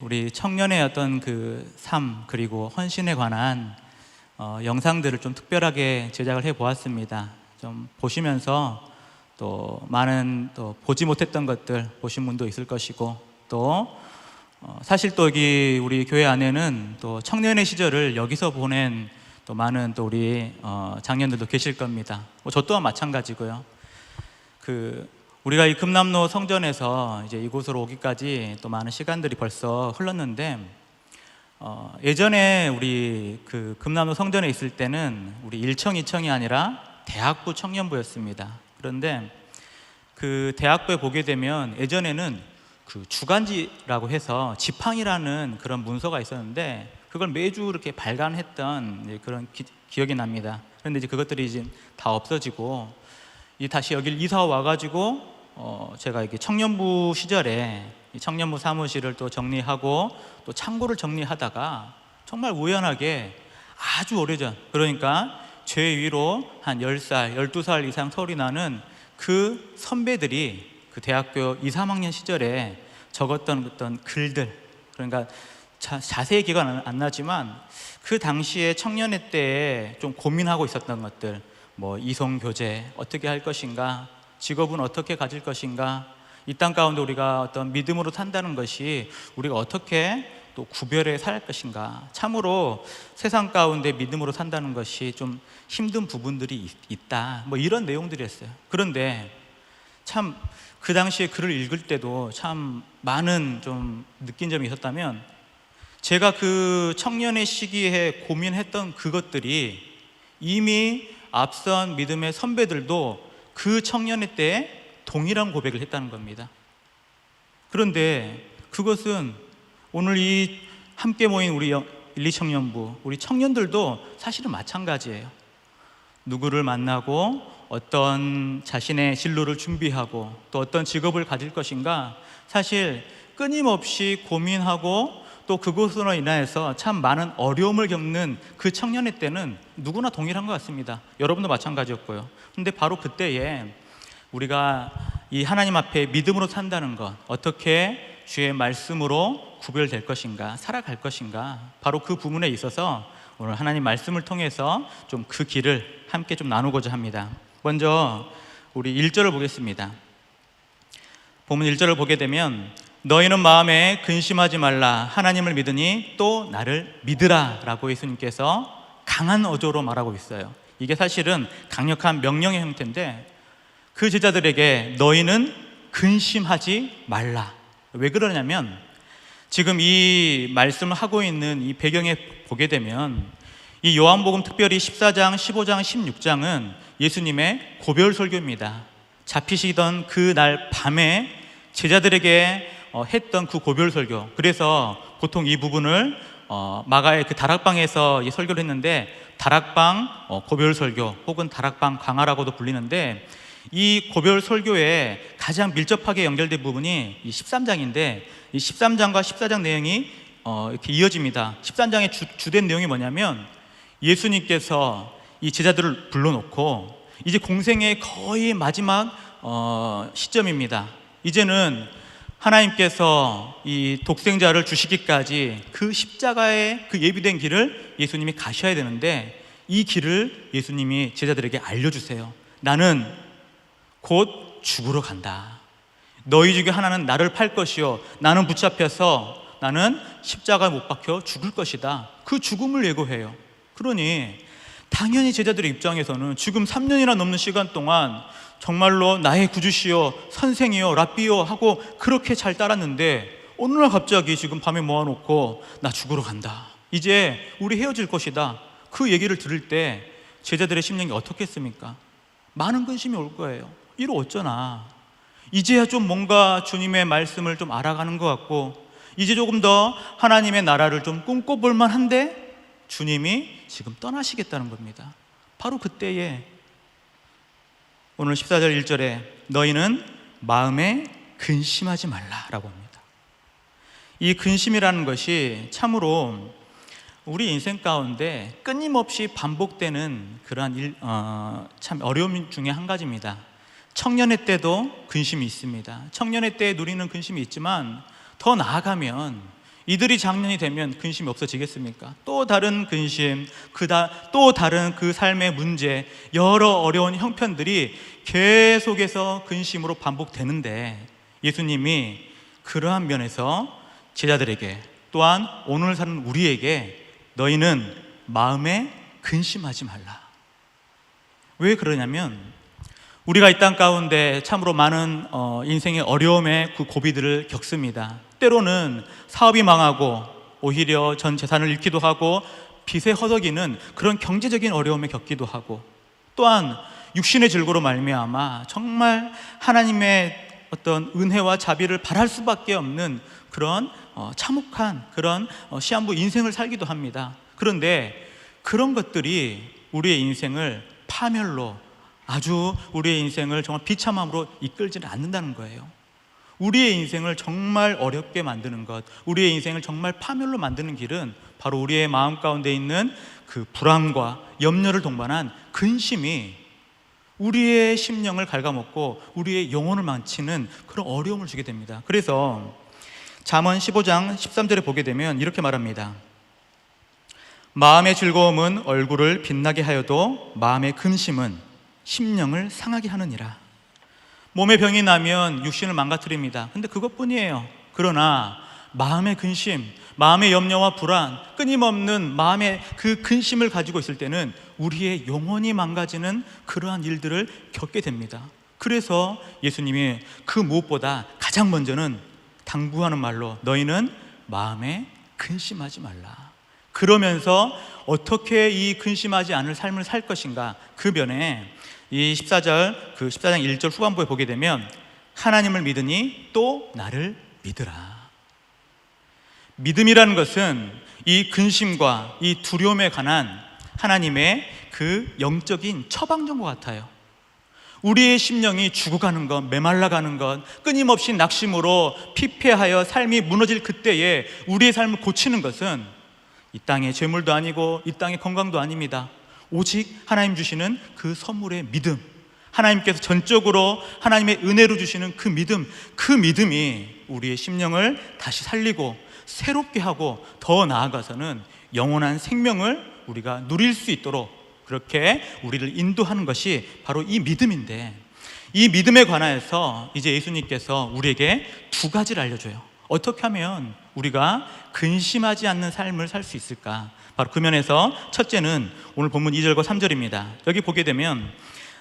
우리 청년의 어떤 그 삶 그리고 헌신에 관한 영상들을 좀 특별하게 제작을 해 보았습니다. 좀 보시면서 또 많은 또 보지 못했던 것들 보신 분도 있을 것이고, 또 사실 또 여기 우리 교회 안에는 또 청년의 시절을 여기서 보낸 또 많은 또 우리 장년들도 계실 겁니다. 저 또한 마찬가지고요. 우리가 이 금남로 성전에서 이제 이곳으로 오기까지 또 많은 시간들이 벌써 흘렀는데, 예전에 우리 그 금남로 성전에 있을 때는 우리 1청, 2청이 아니라 대학부 청년부였습니다. 그런데 그 대학부에 보게 되면 예전에는 그 주간지라고 해서 지팡이라는 그런 문서가 있었는데, 그걸 매주 이렇게 발간했던 그런 기억이 납니다. 그런데 이제 그것들이 이제 다 없어지고 다시 여길 이사 와가지고 제가 이게 청년부 시절에 이 청년부 사무실을 또 정리하고 또 창고를 정리하다가 정말 우연하게 아주 오래전, 그러니까 제 위로 한 10살, 12살 이상 터울이 나는 그 선배들이 그 대학교 2, 3학년 시절에 적었던 어떤 글들, 그러니까 자세히 기억은 안 나지만 그 당시에 청년회 때에 좀 고민하고 있었던 것들, 뭐 이성교제 어떻게 할 것인가, 직업은 어떻게 가질 것인가, 이 땅 가운데 우리가 어떤 믿음으로 산다는 것이 우리가 어떻게 또 구별해 살 것인가, 참으로 세상 가운데 믿음으로 산다는 것이 좀 힘든 부분들이 있다, 뭐 이런 내용들이었어요. 그런데 참 그 당시에 글을 읽을 때도 참 많은 좀 느낀 점이 있었다면, 제가 그 청년의 시기에 고민했던 그것들이 이미 앞선 믿음의 선배들도 그 청년의 때에 동일한 고백을 했다는 겁니다. 그런데 그것은 오늘 이 함께 모인 우리 1, 2청년부, 우리 청년들도 사실은 마찬가지예요. 누구를 만나고 어떤 자신의 진로를 준비하고 또 어떤 직업을 가질 것인가, 사실 끊임없이 고민하고 또 그것으로 인하여서 참 많은 어려움을 겪는 그 청년의 때는 누구나 동일한 것 같습니다. 여러분도 마찬가지였고요. 근데 바로 그때에 우리가 이 하나님 앞에 믿음으로 산다는 것, 어떻게 주의 말씀으로 구별될 것인가, 살아갈 것인가, 바로 그 부분에 있어서 오늘 하나님 말씀을 통해서 좀 그 길을 함께 좀 나누고자 합니다. 먼저 우리 1절을 보겠습니다. 본문 1절을 보게 되면, 너희는 마음에 근심하지 말라, 하나님을 믿으니 또 나를 믿으라 라고 예수님께서 강한 어조로 말하고 있어요. 이게 사실은 강력한 명령의 형태인데, 그 제자들에게 너희는 근심하지 말라. 왜 그러냐면, 지금 이 말씀을 하고 있는 이 배경에 보게 되면 이 요한복음 특별히 14장, 15장, 16장은 예수님의 고별 설교입니다. 잡히시던 그 날 밤에 제자들에게 했던 그 고별 설교. 그래서 보통 이 부분을 마가의 그 다락방에서 설교를 했는데, 다락방 고별 설교 혹은 다락방 강화라고도 불리는데, 이 고별 설교에 가장 밀접하게 연결된 부분이 이 13장인데, 이 13장과 14장 내용이 이렇게 이어집니다. 13장의 주된 내용이 뭐냐면, 예수님께서 이 제자들을 불러놓고 이제 공생의 거의 마지막 시점입니다. 이제는 하나님께서 이 독생자를 주시기까지 그 십자가의 그 예비된 길을 예수님이 가셔야 되는데, 이 길을 예수님이 제자들에게 알려주세요. 나는 곧 죽으러 간다. 너희 중에 하나는 나를 팔 것이요, 나는 붙잡혀서 나는 십자가에 못 박혀 죽을 것이다. 그 죽음을 예고해요. 그러니 당연히 제자들의 입장에서는 지금 3년이나 넘는 시간 동안 정말로 나의 구주시여, 선생이여, 랍비여 하고 그렇게 잘 따랐는데, 어느 날 갑자기 지금 밤에 모아놓고 나 죽으러 간다, 이제 우리 헤어질 것이다, 그 얘기를 들을 때 제자들의 심령이 어떻겠습니까? 많은 근심이 올 거예요. 이러 어쩌나, 이제야 좀 뭔가 주님의 말씀을 좀 알아가는 것 같고, 이제 조금 더 하나님의 나라를 좀 꿈꿔볼 만한데 주님이 지금 떠나시겠다는 겁니다. 바로 그때에 오늘 14절 1절에 너희는 마음에 근심하지 말라라고 합니다. 이 근심이라는 것이 참으로 우리 인생 가운데 끊임없이 반복되는 그러한 참 어려움 중에 한 가지입니다. 청년의 때도 근심이 있습니다. 청년의 때에 누리는 근심이 있지만 더 나아가면 이들이 장년이 되면 근심이 없어지겠습니까? 또 다른 근심, 또 다른 그 삶의 문제, 여러 어려운 형편들이 계속해서 근심으로 반복되는데, 예수님이 그러한 면에서 제자들에게, 또한 오늘 사는 우리에게 너희는 마음에 근심하지 말라. 왜 그러냐면, 우리가 이 땅 가운데 참으로 많은 인생의 어려움의 그 고비들을 겪습니다. 때로는 사업이 망하고 오히려 전 재산을 잃기도 하고 빚에 허덕이는 그런 경제적인 어려움을 겪기도 하고, 또한 육신의 질고로 말미암아 정말 하나님의 어떤 은혜와 자비를 바랄 수밖에 없는 그런 참혹한 그런 시한부 인생을 살기도 합니다. 그런데 그런 것들이 우리의 인생을 파멸로, 아주 우리의 인생을 정말 비참함으로 이끌지는 않는다는 거예요. 우리의 인생을 정말 어렵게 만드는 것, 우리의 인생을 정말 파멸로 만드는 길은 바로 우리의 마음 가운데 있는 그 불안과 염려를 동반한 근심이 우리의 심령을 갉아먹고 우리의 영혼을 망치는 그런 어려움을 주게 됩니다. 그래서 잠언 15장 13절에 보게 되면 이렇게 말합니다. 마음의 즐거움은 얼굴을 빛나게 하여도 마음의 근심은 심령을 상하게 하느니라. 몸에 병이 나면 육신을 망가뜨립니다. 근데 그것뿐이에요. 그러나 마음의 근심, 마음의 염려와 불안, 끊임없는 마음의 그 근심을 가지고 있을 때는 우리의 영혼이 망가지는 그러한 일들을 겪게 됩니다. 그래서 예수님이 그 무엇보다 가장 먼저는 당부하는 말로 너희는 마음에 근심하지 말라. 그러면서 어떻게 이 근심하지 않을 삶을 살 것인가, 그 면에 이 14장 1절 후반부에 보게 되면 하나님을 믿으니 또 나를 믿으라. 믿음이라는 것은 이 근심과 이 두려움에 관한 하나님의 그 영적인 처방전과 같아요. 우리의 심령이 죽어가는 것, 메말라가는 것, 끊임없이 낙심으로 피폐하여 삶이 무너질 그때에 우리의 삶을 고치는 것은 이 땅의 재물도 아니고 이 땅의 건강도 아닙니다. 오직 하나님 주시는 그 선물의 믿음, 하나님께서 전적으로 하나님의 은혜로 주시는 그 믿음, 그 믿음이 우리의 심령을 다시 살리고 새롭게 하고 더 나아가서는 영원한 생명을 우리가 누릴 수 있도록 그렇게 우리를 인도하는 것이 바로 이 믿음인데, 이 믿음에 관하여서 이제 예수님께서 우리에게 두 가지를 알려줘요. 어떻게 하면 우리가 근심하지 않는 삶을 살 수 있을까? 바로 그 면에서 첫째는 오늘 본문 2절과 3절입니다. 여기 보게 되면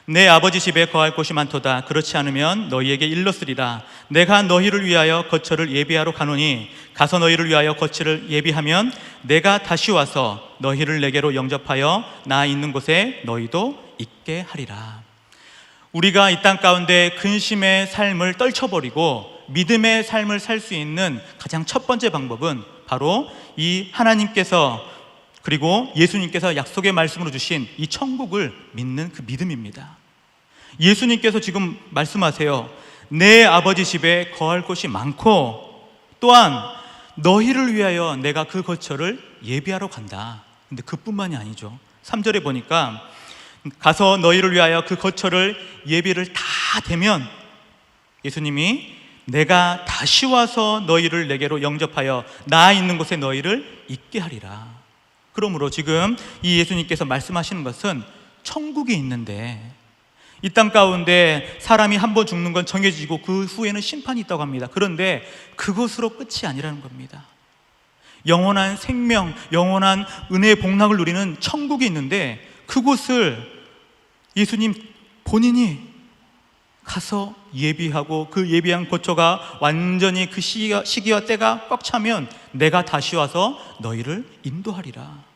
내 아버지 집에 거할 곳이 많도다. 그렇지 않으면 너희에게 일렀으리라. 내가 너희를 위하여 거처를 예비하러 가노니 가서 너희를 위하여 거처를 예비하면 내가 다시 와서 너희를 내게로 영접하여 나 있는 곳에 너희도 있게 하리라. 우리가 이 땅 가운데 근심의 삶을 떨쳐버리고 믿음의 삶을 살 수 있는 가장 첫 번째 방법은 바로 이 하나님께서 그리고 예수님께서 약속의 말씀으로 주신 이 천국을 믿는 그 믿음입니다. 예수님께서 지금 말씀하세요. 내 아버지 집에 거할 곳이 많고 또한 너희를 위하여 내가 그 거처를 예비하러 간다. 근데 그뿐만이 아니죠. 3절에 보니까 가서 너희를 위하여 그 거처를 예비를 다 되면 예수님이 내가 다시 와서 너희를 내게로 영접하여 나 있는 곳에 너희를 있게 하리라. 그러므로 지금 이 예수님께서 말씀하시는 것은 천국이 있는데 이 땅 가운데 사람이 한 번 죽는 건 정해지고 그 후에는 심판이 있다고 합니다. 그런데 그것으로 끝이 아니라는 겁니다. 영원한 생명, 영원한 은혜의 복락을 누리는 천국이 있는데 그곳을 예수님 본인이 가서 예비하고 그 예비한 거처가 완전히 그 시기와 때가 꽉 차면 내가 다시 와서 너희를 인도하리라.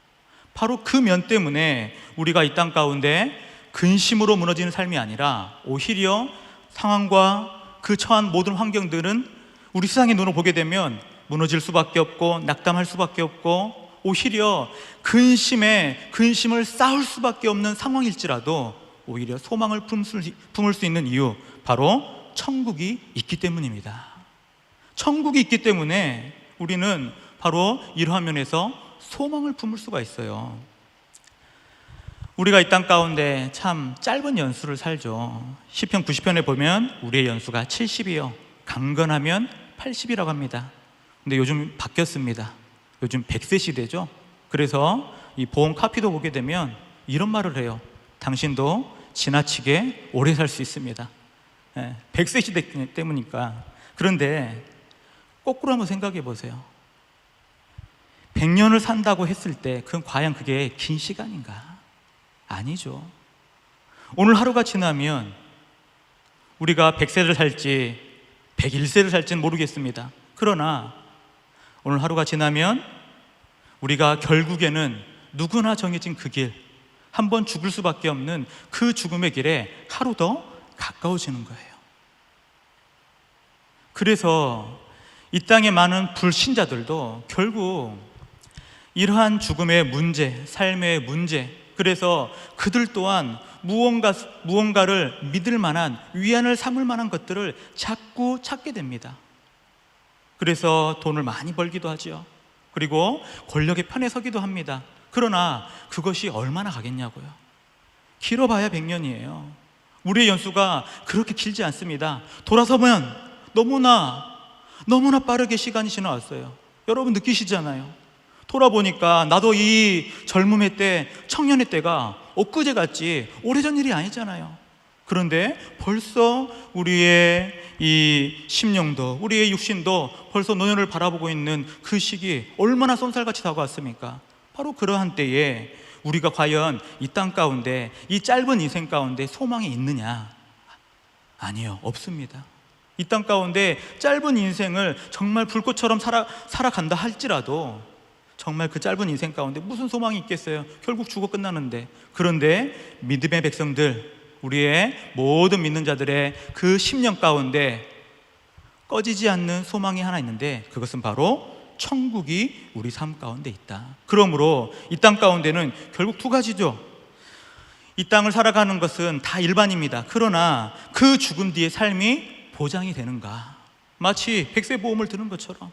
바로 그 면 때문에 우리가 이 땅 가운데 근심으로 무너지는 삶이 아니라 오히려 상황과 그 처한 모든 환경들은 우리 세상의 눈으로 보게 되면 무너질 수밖에 없고 낙담할 수밖에 없고 오히려 근심을 쌓을 수밖에 없는 상황일지라도 오히려 소망을 품을 수 있는 이유, 바로 천국이 있기 때문입니다. 천국이 있기 때문에 우리는 바로 이러한 면에서 소망을 품을 수가 있어요. 우리가 이 땅 가운데 참 짧은 연수를 살죠. 시편 90편에 보면 우리의 연수가 70이요 강건하면 80이라고 합니다. 근데 요즘 바뀌었습니다. 요즘 100세 시대죠. 그래서 이 보험 카피도 보게 되면 이런 말을 해요. 당신도 지나치게 오래 살 수 있습니다. 100세 시대 때문이니까. 그런데 거꾸로 한번 생각해 보세요. 100년을 산다고 했을 때 그건 과연 그게 긴 시간인가? 아니죠. 오늘 하루가 지나면 우리가 100세를 살지 101세를 살지는 모르겠습니다. 그러나 오늘 하루가 지나면 우리가 결국에는 누구나 정해진 그 길, 한번 죽을 수밖에 없는 그 죽음의 길에 하루 더 가까워지는 거예요. 그래서 이 땅의 많은 불신자들도 결국 이러한 죽음의 문제, 삶의 문제, 그래서 그들 또한 무언가를 믿을 만한, 위안을 삼을 만한 것들을 자꾸 찾게 됩니다. 그래서 돈을 많이 벌기도 하죠. 그리고 권력의 편에 서기도 합니다. 그러나 그것이 얼마나 가겠냐고요. 길어봐야 100년이에요. 우리의 연수가 그렇게 길지 않습니다. 돌아서면 너무나 빠르게 시간이 지나왔어요. 여러분 느끼시잖아요. 돌아보니까 나도 이 젊음의 때, 청년의 때가 엊그제 같지 오래전 일이 아니잖아요. 그런데 벌써 우리의 이 심령도, 우리의 육신도 벌써 노년을 바라보고 있는 그 시기 얼마나 쏜살같이 다가왔습니까? 바로 그러한 때에 우리가 과연 이 땅 가운데, 이 짧은 인생 가운데 소망이 있느냐? 아니요, 없습니다. 이 땅 가운데 짧은 인생을 정말 불꽃처럼 살아간다 할지라도 정말 그 짧은 인생 가운데 무슨 소망이 있겠어요? 결국 죽어 끝나는데. 그런데 믿음의 백성들, 우리의 모든 믿는 자들의 그 심령 가운데 꺼지지 않는 소망이 하나 있는데, 그것은 바로 천국이 우리 삶 가운데 있다. 그러므로 이 땅 가운데는 결국 두 가지죠. 이 땅을 살아가는 것은 다 일반입니다. 그러나 그 죽음 뒤의 삶이 보장이 되는가? 마치 100세 보험을 드는 것처럼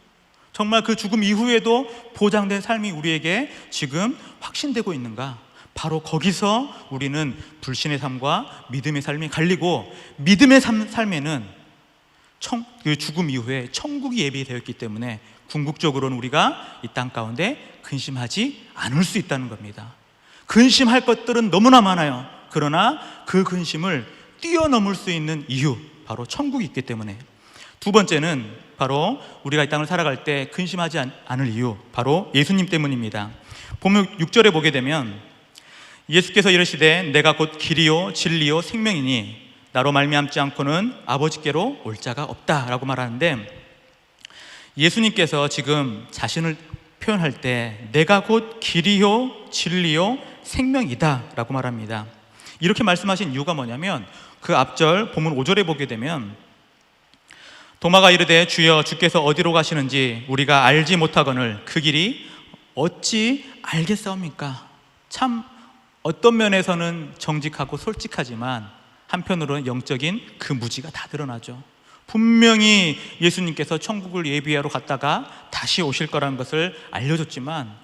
정말 그 죽음 이후에도 보장된 삶이 우리에게 지금 확신되고 있는가? 바로 거기서 우리는 불신의 삶과 믿음의 삶이 갈리고, 믿음의 삶에는 그 죽음 이후에 천국이 예비되어 있기 때문에 궁극적으로는 우리가 이 땅 가운데 근심하지 않을 수 있다는 겁니다. 근심할 것들은 너무나 많아요. 그러나 그 근심을 뛰어넘을 수 있는 이유, 바로 천국이 있기 때문에. 두 번째는 바로 우리가 이 땅을 살아갈 때 근심하지 않을 이유, 바로 예수님 때문입니다. 보면 6절에 보게 되면 예수께서 이르시되 내가 곧 길이요 진리요 생명이니 나로 말미암지 않고는 아버지께로 올 자가 없다라고 말하는데, 예수님께서 지금 자신을 표현할 때 내가 곧 길이요 진리요 생명이다 라고 말합니다. 이렇게 말씀하신 이유가 뭐냐면, 그 앞절 본문 5절에 보게 되면 도마가 이르되 주여 주께서 어디로 가시는지 우리가 알지 못하거늘 그 길이 어찌 알겠사옵니까? 참 어떤 면에서는 정직하고 솔직하지만 한편으로는 영적인 그 무지가 다 드러나죠. 분명히 예수님께서 천국을 예비하러 갔다가 다시 오실 거라는 것을 알려줬지만,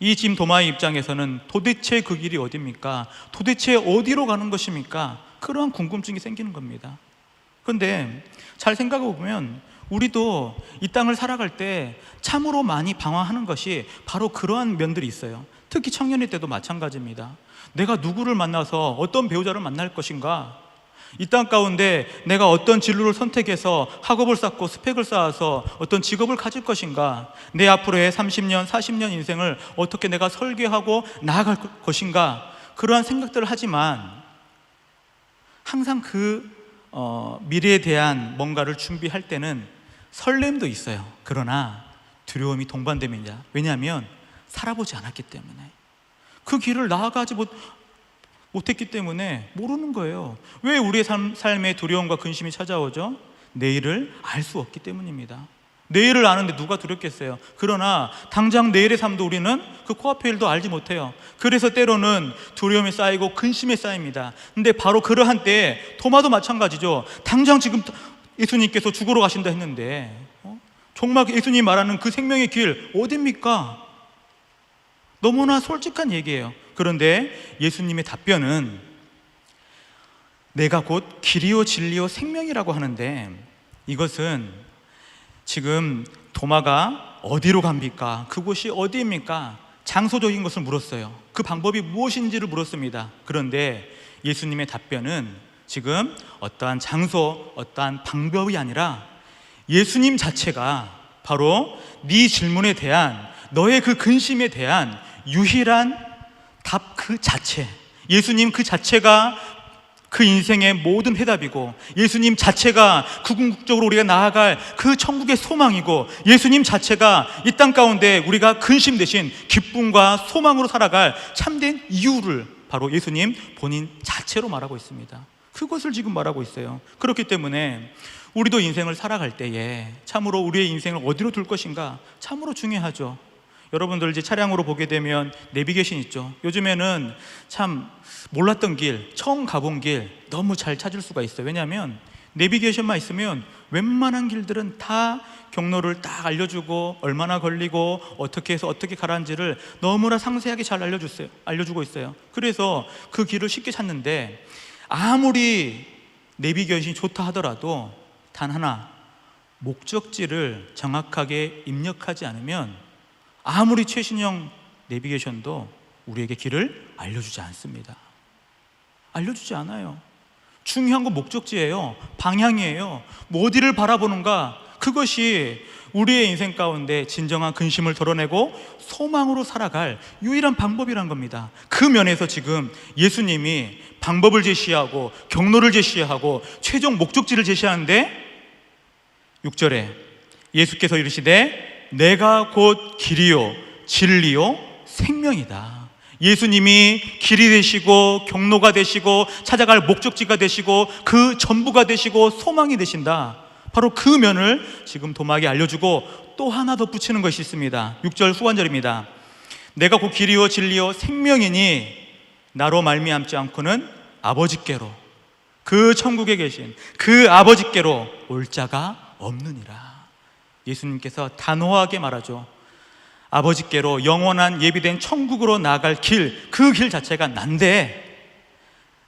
이 지금 도마의 입장에서는 도대체 그 길이 어디입니까? 도대체 어디로 가는 것입니까? 그러한 궁금증이 생기는 겁니다. 그런데 잘 생각해 보면 우리도 이 땅을 살아갈 때 참으로 많이 방황하는 것이 바로 그러한 면들이 있어요. 특히 청년일 때도 마찬가지입니다. 내가 누구를 만나서 어떤 배우자를 만날 것인가? 이 땅 가운데 내가 어떤 진로를 선택해서 학업을 쌓고 스펙을 쌓아서 어떤 직업을 가질 것인가? 내 앞으로의 30년, 40년 인생을 어떻게 내가 설계하고 나아갈 것인가? 그러한 생각들을 하지만 항상 그 미래에 대한 뭔가를 준비할 때는 설렘도 있어요. 그러나 두려움이 동반됩니다. 왜냐하면 살아보지 않았기 때문에, 그 길을 나아가지 못했기 때문에 모르는 거예요. 왜 우리의 삶에 두려움과 근심이 찾아오죠? 내일을 알 수 없기 때문입니다. 내일을 아는데 누가 두렵겠어요? 그러나 당장 내일의 삶도 우리는 그 코앞의 일도 알지 못해요. 그래서 때로는 두려움이 쌓이고 근심이 쌓입니다. 근데 바로 그러한 때에 도마도 마찬가지죠. 당장 지금 예수님께서 죽으러 가신다 했는데 정말 예수님 말하는 그 생명의 길 어딥니까? 너무나 솔직한 얘기예요. 그런데 예수님의 답변은 내가 곧 길이요 진리요 생명이라고 하는데, 이것은 지금 도마가 어디로 갑니까? 그곳이 어디입니까? 장소적인 것을 물었어요. 그 방법이 무엇인지를 물었습니다. 그런데 예수님의 답변은 지금 어떠한 장소, 어떠한 방법이 아니라 예수님 자체가 바로 네 질문에 대한, 너의 그 근심에 대한 유일한 답 그 자체, 예수님 그 자체가 그 인생의 모든 해답이고, 예수님 자체가 궁극적으로 우리가 나아갈 그 천국의 소망이고, 예수님 자체가 이 땅 가운데 우리가 근심 대신 기쁨과 소망으로 살아갈 참된 이유를 바로 예수님 본인 자체로 말하고 있습니다. 그것을 지금 말하고 있어요. 그렇기 때문에 우리도 인생을 살아갈 때에 참으로 우리의 인생을 어디로 둘 것인가 참으로 중요하죠. 여러분들 이제 차량으로 보게 되면 내비게이션 있죠. 요즘에는 참 몰랐던 길, 처음 가본 길 너무 잘 찾을 수가 있어요. 왜냐하면 내비게이션만 있으면 웬만한 길들은 다 경로를 딱 알려주고, 얼마나 걸리고 어떻게 해서 어떻게 가라는지를 너무나 상세하게 잘 알려주고 있어요. 그래서 그 길을 쉽게 찾는데, 아무리 내비게이션이 좋다 하더라도 단 하나, 목적지를 정확하게 입력하지 않으면 아무리 최신형 내비게이션도 우리에게 길을 알려주지 않습니다. 알려주지 않아요. 중요한 건 목적지예요. 방향이에요. 뭐 어디를 바라보는가, 그것이 우리의 인생 가운데 진정한 근심을 덜어내고 소망으로 살아갈 유일한 방법이란 겁니다. 그 면에서 지금 예수님이 방법을 제시하고 경로를 제시하고 최종 목적지를 제시하는데, 6절에 예수께서 이르시되 내가 곧 길이요 진리요 생명이다. 예수님이 길이 되시고 경로가 되시고 찾아갈 목적지가 되시고 그 전부가 되시고 소망이 되신다. 바로 그 면을 지금 도마에게 알려주고 또 하나 더 붙이는 것이 있습니다. 6절 후반절입니다. 내가 곧 길이요 진리요 생명이니 나로 말미암지 않고는 아버지께로, 그 천국에 계신 그 아버지께로 올 자가 없느니라. 예수님께서 단호하게 말하죠. 아버지께로 영원한 예비된 천국으로 나아갈 길, 그 길 자체가 난데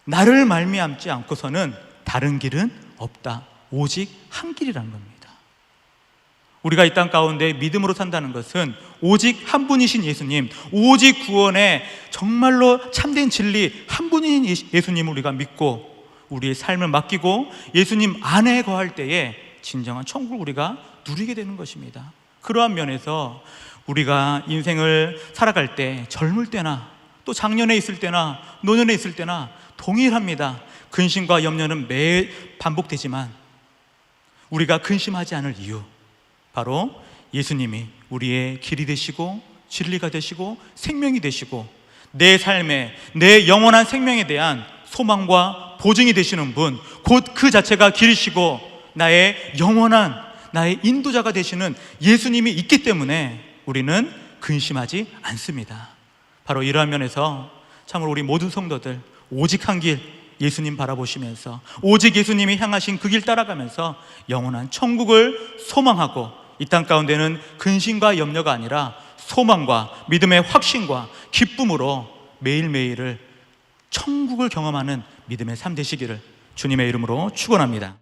나를 말미암지 않고서는 다른 길은 없다. 오직 한 길이라는 겁니다. 우리가 이 땅 가운데 믿음으로 산다는 것은 오직 한 분이신 예수님, 오직 구원의 정말로 참된 진리 한 분인 예수님을 우리가 믿고 우리의 삶을 맡기고 예수님 안에 거할 때에 진정한 천국을 우리가 누리게 되는 것입니다. 그러한 면에서 우리가 인생을 살아갈 때, 젊을 때나 또 작년에 있을 때나 노년에 있을 때나 동일합니다. 근심과 염려는 매일 반복되지만 우리가 근심하지 않을 이유, 바로 예수님이 우리의 길이 되시고 진리가 되시고 생명이 되시고 내 삶에, 내 영원한 생명에 대한 소망과 보증이 되시는 분, 곧 그 자체가 길이시고 나의 영원한, 나의 인도자가 되시는 예수님이 있기 때문에 우리는 근심하지 않습니다. 바로 이러한 면에서 참으로 우리 모든 성도들 오직 한 길, 예수님 바라보시면서 오직 예수님이 향하신 그 길 따라가면서 영원한 천국을 소망하고, 이 땅 가운데는 근심과 염려가 아니라 소망과 믿음의 확신과 기쁨으로 매일매일을 천국을 경험하는 믿음의 삶 되시기를 주님의 이름으로 축원합니다.